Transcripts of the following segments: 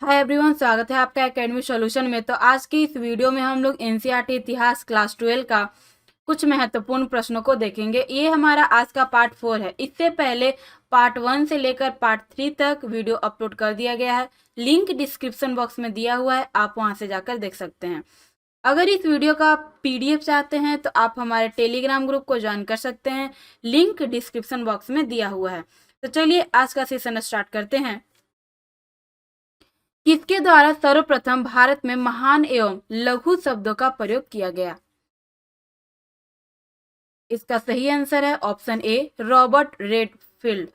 Hi everyone, स्वागत है आपका एकेडमी सॉल्यूशन में। तो आज की इस वीडियो में हम लोग एनसीईआरटी इतिहास क्लास 12 का कुछ महत्वपूर्ण प्रश्नों को देखेंगे। ये हमारा आज का पार्ट 4 है। इससे पहले पार्ट 1 से लेकर पार्ट 3 तक वीडियो अपलोड कर दिया गया है। लिंक डिस्क्रिप्शन बॉक्स में दिया हुआ है, आप वहां से जाकर देख सकते हैं। अगर इस वीडियो का पीडीएफ चाहते हैं तो आप हमारे टेलीग्राम ग्रुप को ज्वाइन कर सकते हैं, लिंक डिस्क्रिप्शन बॉक्स में दिया हुआ है। तो चलिए आज का सेशन स्टार्ट करते हैं। किसके द्वारा सर्वप्रथम भारत में महान एवं लघु शब्दों का प्रयोग किया गया? इसका सही आंसर है ऑप्शन ए, रॉबर्ट रेडफील्ड।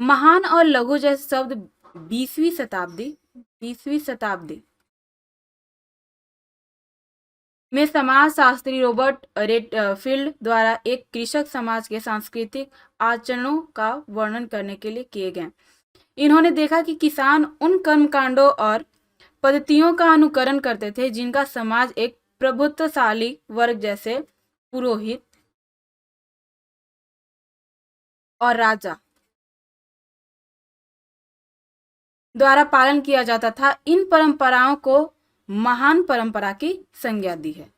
महान और लघु जैसे शब्द 20वीं शताब्दी में समाजशास्त्री रॉबर्ट रेडफील्ड द्वारा एक कृषक समाज के सांस्कृतिक आचरणों का वर्णन करने के लिए किए गए। इन्होंने देखा कि किसान उन कर्मकांडों और पद्धतियों का अनुकरण करते थे जिनका समाज एक प्रभुत्वशाली वर्ग जैसे पुरोहित और राजा द्वारा पालन किया जाता था। इन परंपराओं को महान परंपरा की संज्ञा दी है।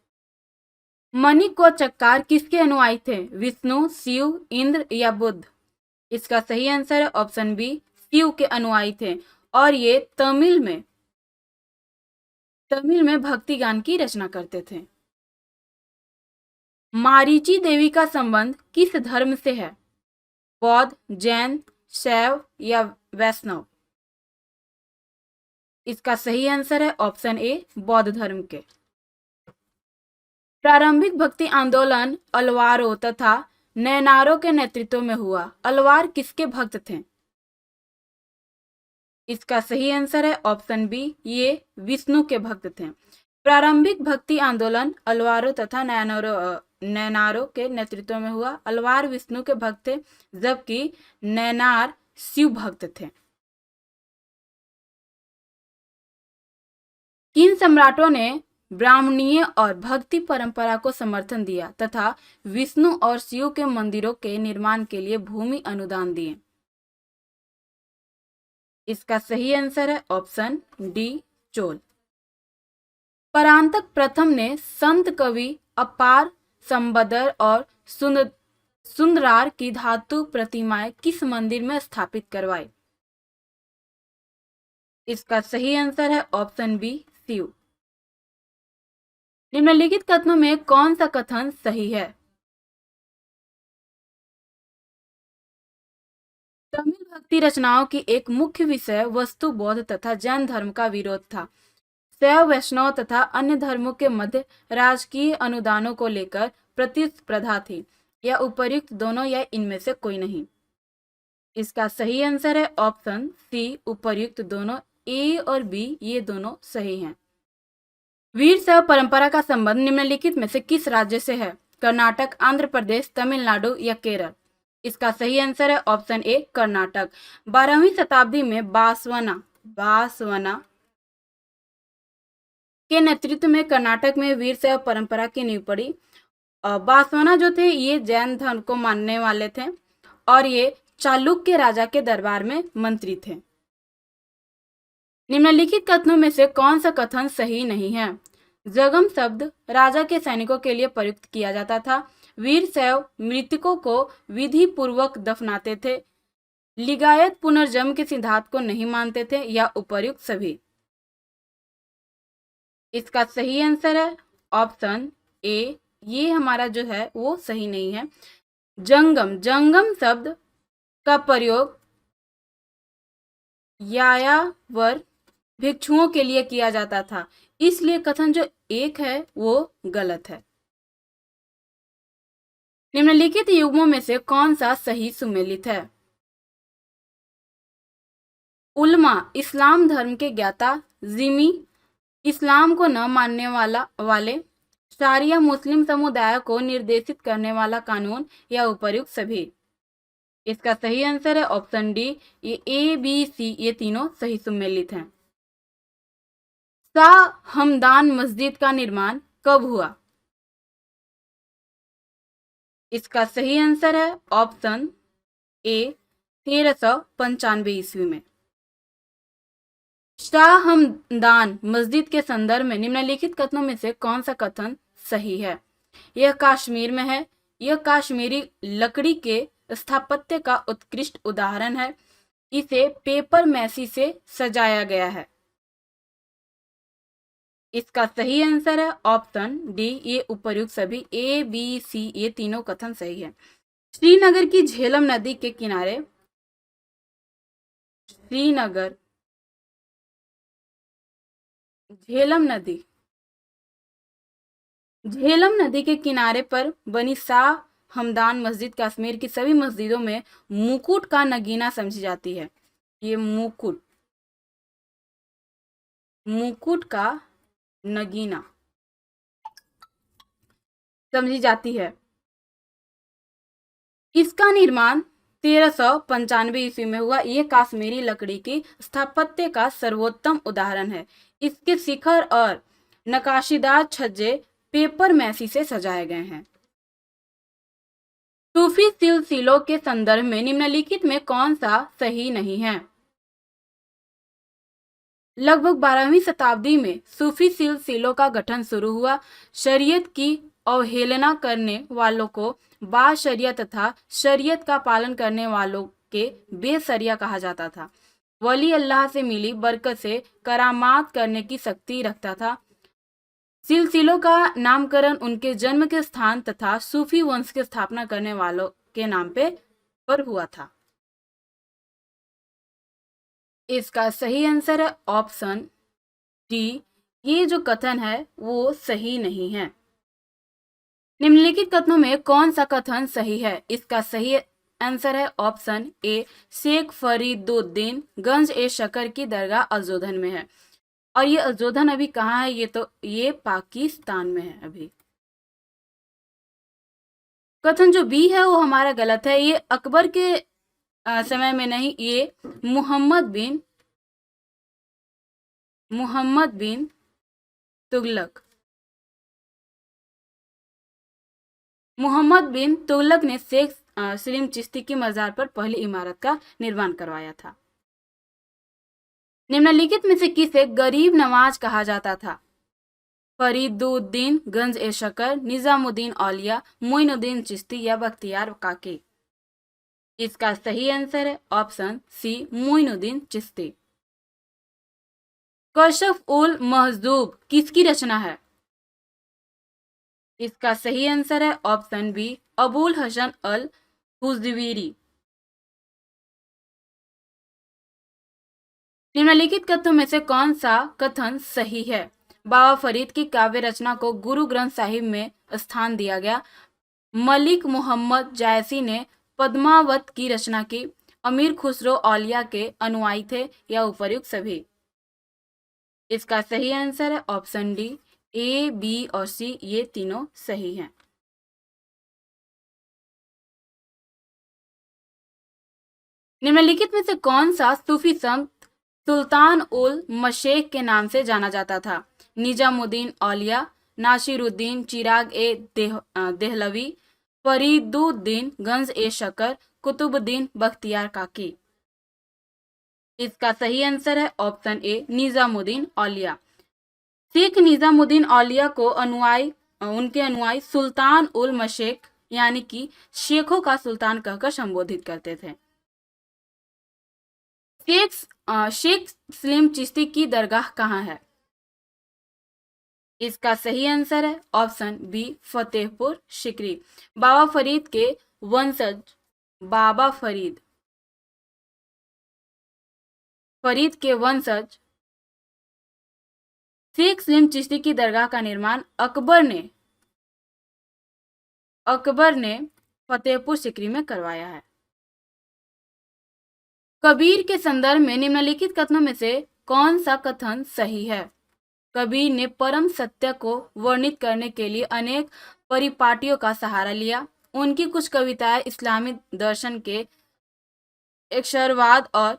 मणिक व चक्कार किसके अनुयायी थे? विष्णु, शिव, इंद्र या बुद्ध? इसका सही आंसर है ऑप्शन बी, शिव के अनुयायी थे और ये तमिल में भक्ति गान की रचना करते थे। मारीची देवी का संबंध किस धर्म से है? बौद्ध, जैन, शैव या वैष्णव? इसका सही आंसर है ऑप्शन ए, बौद्ध धर्म के। प्रारंभिक भक्ति आंदोलन अलवारों तथा नैनारों के नेतृत्व में हुआ। अलवार किसके भक्त थे? इसका सही आंसर है ऑप्शन बी, ये विष्णु के भक्त थे। प्रारंभिक भक्ति आंदोलन अलवारों तथा नैनारों के नेतृत्व में हुआ। अलवार विष्णु के भक्त थे जबकि नैनार शिव भक्त थे। किन सम्राटों ने ब्राह्मणीय और भक्ति परंपरा को समर्थन दिया तथा विष्णु और शिव के मंदिरों के निर्माण के लिए भूमि अनुदान दिए? इसका सही आंसर है ऑप्शन डी, चोल। परांतक प्रथम ने संत कवि अपार, संबदर और सुंदरार की धातु प्रतिमाएं किस मंदिर में स्थापित करवाई? इसका सही आंसर है ऑप्शन बी, शिव। निम्नलिखित कथनों में कौन सा कथन सही है? तमिल भक्ति रचनाओं की एक मुख्य विषय वस्तु बौद्ध तथा जैन धर्म का विरोध था। शैव, वैष्णव तथा अन्य धर्मों के मध्य राजकीय अनुदानों को लेकर प्रतिस्पर्धा थी। या उपर्युक्त दोनों या इनमें से कोई नहीं? इसका सही आंसर है ऑप्शन सी, उपर्युक्त दोनों। ए और बी ये दोनों सही हैं। वीर शैव परंपरा का संबंध निम्नलिखित में से किस राज्य से है? कर्नाटक, आंध्र प्रदेश, तमिलनाडु या केरल? इसका सही आंसर है ऑप्शन ए, कर्नाटक। 12वीं शताब्दी में बासवना के नेतृत्व में कर्नाटक में वीर शैव परंपरा की नींव पड़ी। बासवना जो थे ये जैन धर्म को मानने वाले थे और ये चालुक्य राजा के दरबार में मंत्री थे। निम्नलिखित कथनों में से कौन सा कथन सही नहीं है? जगम शब्द राजा के सैनिकों के लिए प्रयुक्त किया जाता था। वीर शैव मृतकों को विधि पूर्वक दफनाते थे। लिंगायत पुनर्जन्म के सिद्धांत को नहीं मानते थे या उपर्युक्त सभी? इसका सही आंसर है ऑप्शन ए, ये हमारा जो है वो सही नहीं है। जंगम शब्द का प्रयोग यायावर भिक्षुओं के लिए किया जाता था, इसलिए कथन जो एक है वो गलत है। निम्नलिखित युग्मों में से कौन सा सही सुमेलित है? उलमा इस्लाम धर्म के ज्ञाता, जिमी इस्लाम को न मानने वाले, शारिया मुस्लिम समुदाय को निर्देशित करने वाला कानून या उपर्युक्त सभी? इसका सही आंसर है ऑप्शन डी, ये ए बी सी ये तीनों सही सुमेलित हैं। शाह हमदान मस्जिद का निर्माण कब हुआ? इसका सही आंसर है ऑप्शन ए, 1395 ईस्वी में। शाह हमदान मस्जिद के संदर्भ में निम्नलिखित कथनों में से कौन सा कथन सही है? यह कश्मीर में है। यह कश्मीरी लकड़ी के स्थापत्य का उत्कृष्ट उदाहरण है। इसे पेपर मैसी से सजाया गया है। इसका सही आंसर है ऑप्शन डी, ये उपर्युक्त सभी ए बी सी ये तीनों कथन सही है। श्रीनगर की झेलम नदी के किनारे श्रीनगर झेलम नदी झेलम नदी के किनारे पर बनी शाह हमदान मस्जिद कश्मीर की सभी मस्जिदों में मुकुट का नगीना समझी जाती है। ये मुकुट का नगीना समझी जाती है। इसका निर्माण 1395 ईस्वी में हुआ। यह कश्मीरी लकड़ी की स्थापत्य का सर्वोत्तम उदाहरण है। इसके शिखर और नकाशीदार छज्जे पेपर मैसी से सजाए गए हैं। सूफी सिलसिलों के संदर्भ में निम्नलिखित में कौन सा सही नहीं है? लगभग 12वीं शताब्दी में सूफी सिलसिलों का गठन शुरू हुआ। शरीयत की अवहेलना करने वालों को बाशरिया तथा शरीयत का पालन करने वालों के बेशरिया कहा जाता था। वली अल्लाह से मिली बरकत से करामात करने की शक्ति रखता था। सिलसिलों का नामकरण उनके जन्म के स्थान तथा सूफी वंश की स्थापना करने वालों के नाम पर हुआ था। इसका सही आंसर है ऑप्शन डी, ये जो कथन है वो सही नहीं है। निम्नलिखित कथनों में कौन सा कथन सही है? इसका सही आंसर है ऑप्शन ए, शेख फरीदुद्दीन गंज ए शकर की दरगाह अजोधन में है। और ये अजोधन अभी कहाँ है? ये पाकिस्तान में है अभी। कथन जो बी है वो हमारा गलत है। ये अकबर के समय में नहीं, ये मोहम्मद बिन तुगलक ने शेख सलीम चिश्ती की मजार पर पहली इमारत का निर्माण करवाया था। निम्नलिखित में से किसे गरीब नवाज कहा जाता था? फरीदुद्दीन गंज ए शकर, निजामुद्दीन औलिया, मोइनुद्दीन चिश्ती या बख्तियार काकी। इसका सही आंसर है ऑप्शन सी, मोइनुद्दीन चिश्ती। कशफ उल महजूब किसकी रचना है? इसका सही आंसर है ऑप्शन बी, अबुल हसन अल हुजवीरी। निम्नलिखित कथनों में से कौन सा कथन सही है? बाबा फरीद की काव्य रचना को गुरु ग्रंथ साहिब में स्थान दिया गया। मलिक मोहम्मद जायसी ने पद्मावत की रचना की। अमीर खुसरो औलिया के अनुयायी थे या उपर्युक्त सभी। इसका सही आंसर है ऑप्शन डी, ए बी और सी ये तीनों सही हैं। निम्नलिखित में से कौन सा सूफी संत सुल्तान उल मशेख के नाम से जाना जाता था? निजामुद्दीन औलिया, नासिरुद्दीन चिराग ए देहलवी, फरीदुद्दीन गंज ए शकर, कुतुबुद्दीन बख्तियार काकी। इसका सही आंसर है ऑप्शन ए, निजामुद्दीन औलिया। शेख निजामुद्दीन औलिया को उनके अनुयायी सुल्तान उल मशेख यानी कि शेखों का सुल्तान कहकर संबोधित करते थे। शेख सलीम चिश्ती की दरगाह कहाँ है? इसका सही आंसर है ऑप्शन बी, फतेहपुर सिकरी। बाबा फरीद के वंशज शेख सलीम चिश्ती की दरगाह का निर्माण अकबर ने फतेहपुर सिकरी में करवाया है। कबीर के संदर्भ में निम्नलिखित कथनों में से कौन सा कथन सही है? कबीर ने परम सत्य को वर्णित करने के लिए अनेक परिपाटियों का सहारा लिया। उनकी कुछ कविताएं इस्लामी दर्शन के अक्षरवाद और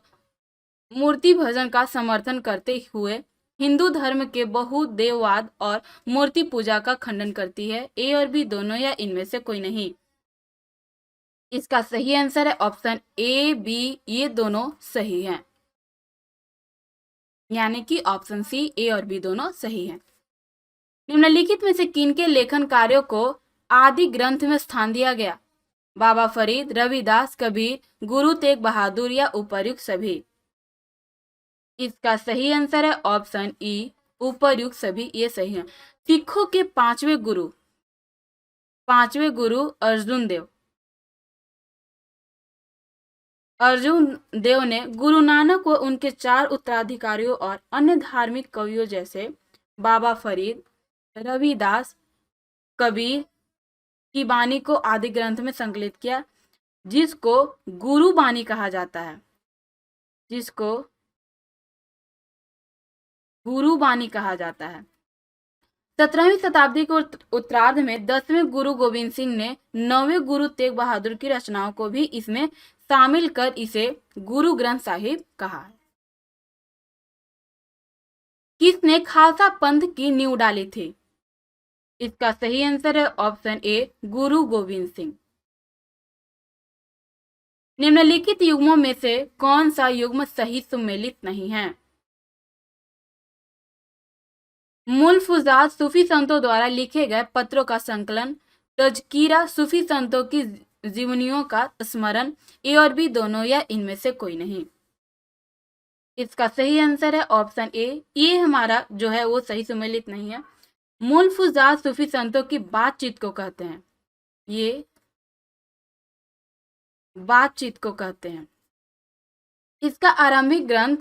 मूर्ति भजन का समर्थन करते हुए हिंदू धर्म के बहुदेववाद और मूर्ति पूजा का खंडन करती है। ए और बी दोनों या इनमें से कोई नहीं। इसका सही आंसर है ऑप्शन ए बी, ये दोनों सही हैं। यानी कि ऑप्शन सी, ए और बी दोनों सही है। निम्नलिखित में से किनके लेखन कार्यों को आदि ग्रंथ में स्थान दिया गया? बाबा फरीद, रविदास, कबीर, गुरु तेग बहादुर या उपर्युक्त सभी? इसका सही आंसर है ऑप्शन ई, उपर्युक्त सभी, ये सही है। सिखों के पांचवें गुरु अर्जुन देव ने गुरु नानक व उनके 4 उत्तराधिकारियों और अन्य धार्मिक कवियों जैसे बाबा फरीद, रविदास, कबीर की वाणी को आदि ग्रंथ में संकलित किया, जिसको गुरु वाणी कहा जाता है, जिसको गुरु वाणी कहा जाता है। 17वीं शताब्दी के उत्तरार्ध में 10वें गुरु गोविंद सिंह ने 9वें गुरु तेग बहादुर की रचनाओं को भी इसमें शामिल कर इसे गुरु ग्रंथ साहिब कहा है। किसने खालसा पंथ की नींव डाली थी? इसका सही आंसर है ऑप्शन ए, गुरु गोविंद सिंह। निम्नलिखित युग्मों में से कौन सा युग्म सही सुमेलित नहीं है? मुल्फुजात सूफी संतों द्वारा लिखे गए पत्रों का संकलन, तज़किरा सूफी संतों की जीवनियों का स्मरण, ए और बी दोनों या इनमें से कोई नहीं? इसका सही आंसर है ऑप्शन ए, ये हमारा जो है वो सही सुमेलित नहीं है। मुल्फुजात सूफी संतों की बातचीत को कहते हैं, ये बातचीत को कहते हैं। इसका आरंभिक ग्रंथ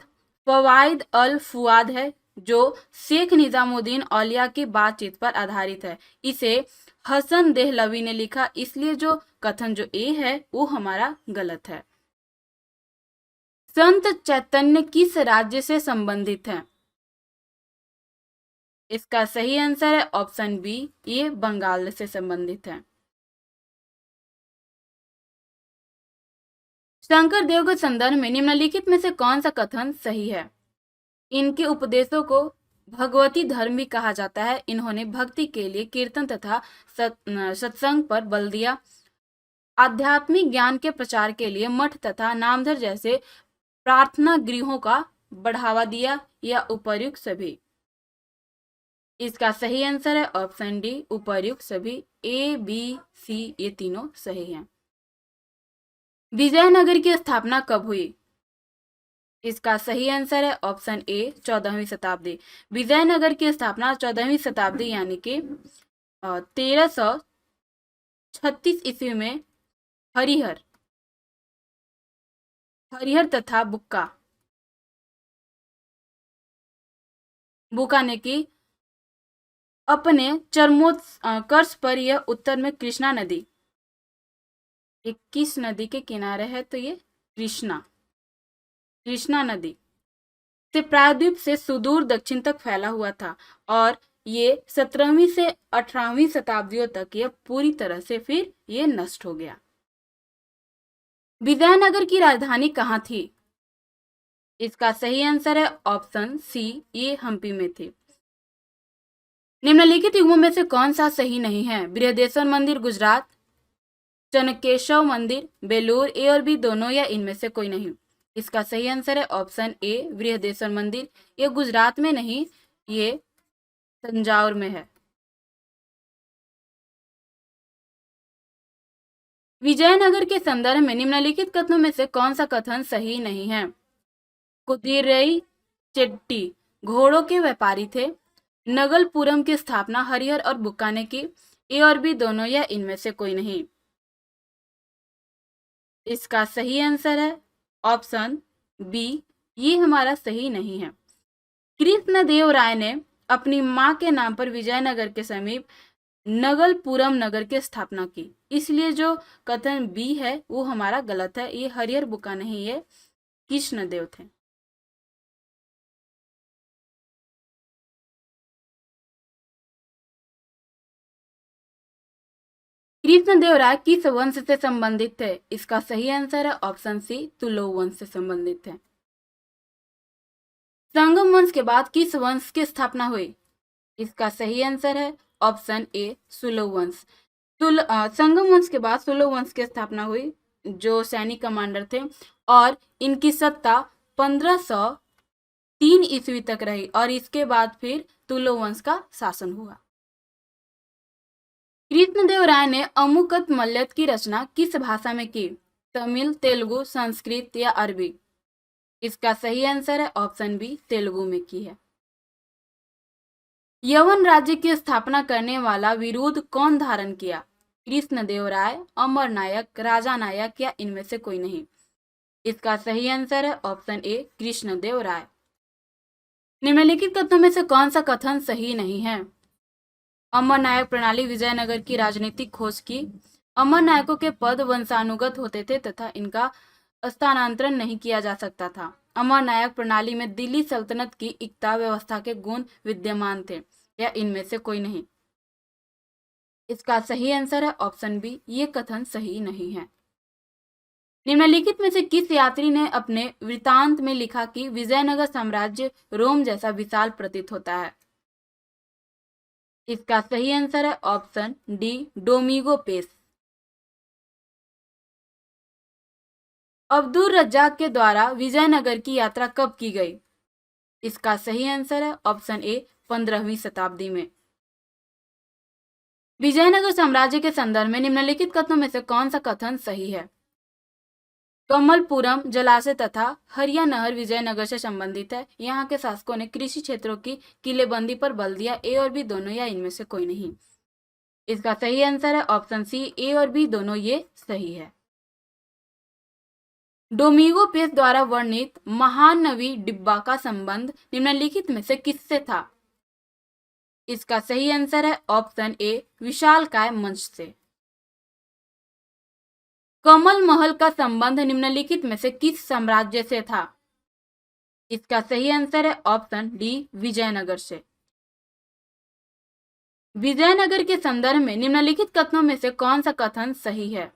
फवाइद अल फुआद है, जो शेख निजामुद्दीन औलिया की बातचीत पर आधारित है। इसे हसन देहलवी ने लिखा, इसलिए जो कथन जो ए है वो हमारा गलत है। संत चैतन्य किस राज्य से संबंधित है? इसका सही आंसर है ऑप्शन बी, ये बंगाल से संबंधित है। शंकर देव के संदर्भ में निम्नलिखित में से कौन सा कथन सही है? इनके उपदेशों को भगवती धर्म भी कहा जाता है। इन्होंने भक्ति के लिए कीर्तन तथा सत्संग पर बल दिया। आध्यात्मिक ज्ञान के प्रचार के लिए मठ तथा नामधर जैसे प्रार्थना गृहों का बढ़ावा दिया, या उपर्युक्त सभी? इसका सही आंसर है ऑप्शन डी, उपर्युक्त सभी। ए, बी, सी ये तीनों सही हैं। विजयनगर की स्थापना कब हुई? इसका सही आंसर है ऑप्शन ए, 14वीं शताब्दी। विजयनगर की स्थापना 14वीं शताब्दी यानी कि 1336 ईस्वी में हरिहर तथा बुक्का ने की। अपने चरमोत्कर्ष पर यह उत्तर में कृष्णा नदी, एक किस नदी के किनारे है? तो ये कृष्णा नदी से प्रायद्वीप से सुदूर दक्षिण तक फैला हुआ था, और ये 17वीं से 18वीं शताब्दियों तक ये पूरी तरह से फिर ये नष्ट हो गया। विजयनगर की राजधानी कहाँ थी? इसका सही आंसर है ऑप्शन सी, ये हम्पी में थी। निम्नलिखित युगों में से कौन सा सही नहीं है? बृहदेश्वर मंदिर गुजरात, चनकेशव मंदिर बेलूर, ए और बी दोनों या इनमें से कोई नहीं? इसका सही आंसर है ऑप्शन ए, बृहदेश्वर मंदिर। ये गुजरात में नहीं, ये तंजावुर में है। विजयनगर के संदर्भ में निम्नलिखित कथनों में से कौन सा कथन सही नहीं है? कुदिरई चेट्टी घोड़ों के व्यापारी थे। नगलपुरम की स्थापना हरिहर और बुक्का ने की। ए और बी दोनों या इनमें से कोई नहीं? इसका सही आंसर है ऑप्शन बी, ये हमारा सही नहीं है। कृष्णदेव राय ने अपनी मां के नाम पर विजयनगर के समीप नगलपुरम नगर की स्थापना की, इसलिए जो कथन बी है वो हमारा गलत है। ये हरिहर बुक्का नहीं, ये कृष्णदेव थे। कृष्णदेव राय किस वंश से संबंधित थे? इसका सही आंसर है ऑप्शन सी, तुलु वंश से संबंधित है। संगम वंश के बाद किस वंश की स्थापना हुई? इसका सही आंसर है ऑप्शन ए, सुलभ वंश। संगम वंश के बाद सुलभ वंश की स्थापना हुई, जो सैनिक कमांडर थे, और इनकी सत्ता 1530 3 ईस्वी तक रही और इसके बाद फिर तुलु वंश का शासन हुआ। कृष्णदेव राय ने अमुकत मल्यद की रचना किस भाषा में की? तमिल, तेलुगु, संस्कृत या अरबी? इसका सही आंसर है ऑप्शन बी, तेलुगु में की है। यवन राज्य की स्थापना करने वाला विरोध कौन धारण किया? कृष्णदेव राय, अमर नायक, राजा नायक या इनमें से कोई नहीं? इसका सही आंसर है ऑप्शन ए, कृष्णदेव राय। निम्नलिखित कथनों में से कौन सा कथन सही नहीं है? अमर नायक प्रणाली विजयनगर की राजनीतिक खोज की। अमर नायकों के पद वंशानुगत होते थे तथा इनका स्थानांतरण नहीं किया जा सकता था। अमर नायक प्रणाली में दिल्ली सल्तनत की एकता व्यवस्था के गुण विद्यमान थे, या इनमें से कोई नहीं? इसका सही आंसर है ऑप्शन बी, ये कथन सही नहीं है। निम्नलिखित में से किस यात्री ने अपने वृत्तांत में लिखा कि विजयनगर साम्राज्य रोम जैसा विशाल प्रतीत होता है? इसका सही आंसर है option D, Domingo Paes. Abdul Razzaq के द्वारा विजयनगर की यात्रा कब की गई? इसका सही आंसर है ऑप्शन ए, 15वीं शताब्दी में। विजयनगर साम्राज्य के संदर्भ में निम्नलिखित कथनों में से कौन सा कथन सही है? कमलपुरम जलाशय तथा हरिया नहर विजयनगर से संबंधित है। यहाँ के शासकों ने कृषि क्षेत्रों की किलेबंदी पर बल दिया। ए और बी दोनों या इनमें से कोई नहीं? इसका सही आंसर है ऑप्शन सी, ए और बी दोनों ये सही है। डोमिगो पेस द्वारा वर्णित महानवी डिब्बा का संबंध निम्नलिखित में से किससे था? इसका सही आंसर है ऑप्शन ए, विशालकाय मंच से। कमल महल का संबंध निम्नलिखित में से किस साम्राज्य से था? इसका सही आंसर है ऑप्शन डी, विजयनगर से। विजयनगर के संदर्भ में निम्नलिखित कथनों में से कौन सा कथन सही है?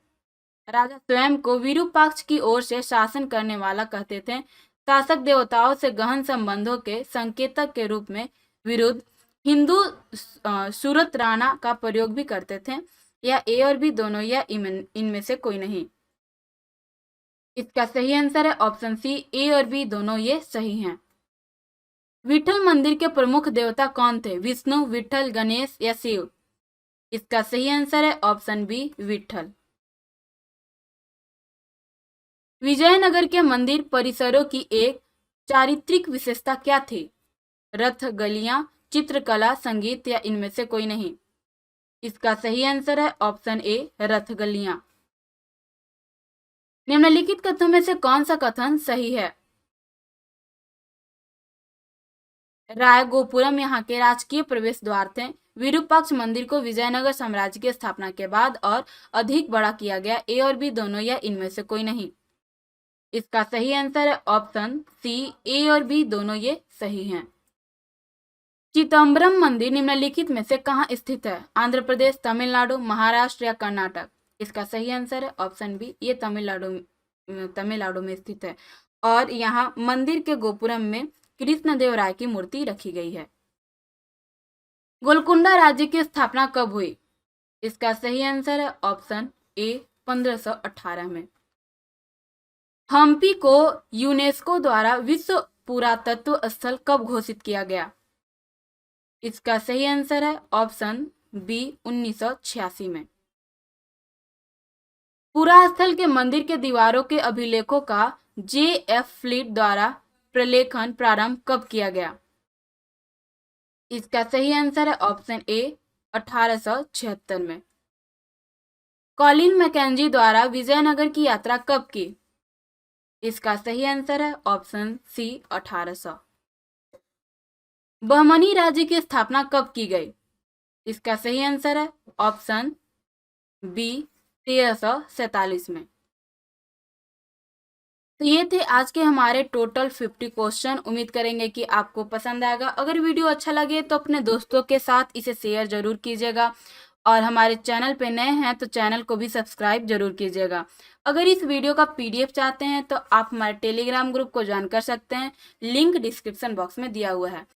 राजा स्वयं को विरूपाक्ष की ओर से शासन करने वाला कहते थे। शासक देवताओं से गहन संबंधों के संकेतक के रूप में विरुद्ध हिंदू सूरत राणा का प्रयोग भी करते थे। या ए और बी दोनों या इनमें से कोई नहीं? इसका सही आंसर है ऑप्शन सी, ए और बी दोनों ये सही हैं। विठल मंदिर के प्रमुख देवता कौन थे? विष्णु, विठल, गणेश या शिव? इसका सही आंसर है ऑप्शन बी, विठल। विजयनगर के मंदिर परिसरों की एक चारित्रिक विशेषता क्या थी? रथ, गलियां, चित्रकला, संगीत या इनमें से कोई नहीं? इसका सही आंसर है ऑप्शन ए, रथ गलियां। निम्नलिखित कथनों में से कौन सा कथन सही है? राय गोपुरम यहाँ के राजकीय प्रवेश द्वार थे। विरूपाक्ष मंदिर को विजयनगर साम्राज्य की स्थापना के बाद और अधिक बड़ा किया गया। ए और बी दोनों या इनमें से कोई नहीं? इसका सही आंसर है ऑप्शन सी, ए और बी दोनों ये सही हैं। चिदम्बरम मंदिर निम्नलिखित में से कहाँ स्थित है? आंध्र प्रदेश, तमिलनाडु, महाराष्ट्र या कर्नाटक? इसका सही आंसर है ऑप्शन बी, ये तमिलनाडु में स्थित है। और यहाँ मंदिर के गोपुरम में कृष्णदेव राय की मूर्ति रखी गई है। गोलकुंडा राज्य की स्थापना कब हुई? इसका सही आंसर है ऑप्शन ए, 1518 में। हम्पी को यूनेस्को द्वारा विश्व पुरातत्व स्थल कब घोषित किया गया? इसका सही आंसर है ऑप्शन बी, 1986 में। पुरास्थल के मंदिर के दीवारों के अभिलेखों का जे.एफ. फ्लीट द्वारा प्रलेखन प्रारंभ कब किया गया? इसका सही आंसर है ऑप्शन ए, 1876 में। कॉलिन मैकेंजी द्वारा विजयनगर की यात्रा कब की? इसका सही आंसर है ऑप्शन सी, 1800। बहमनी राज्य की स्थापना कब की गई? इसका सही आंसर है ऑप्शन बी, 1347 में। तो ये थे आज के हमारे टोटल 50 क्वेश्चन। उम्मीद करेंगे कि आपको पसंद आएगा। अगर वीडियो अच्छा लगे तो अपने दोस्तों के साथ इसे शेयर जरूर कीजिएगा और हमारे चैनल पे नए हैं तो चैनल को भी सब्सक्राइब जरूर कीजिएगा। अगर इस वीडियो का PDF चाहते हैं तो आप हमारे टेलीग्राम ग्रुप को ज्वाइन कर सकते हैं। लिंक डिस्क्रिप्शन बॉक्स में दिया हुआ है।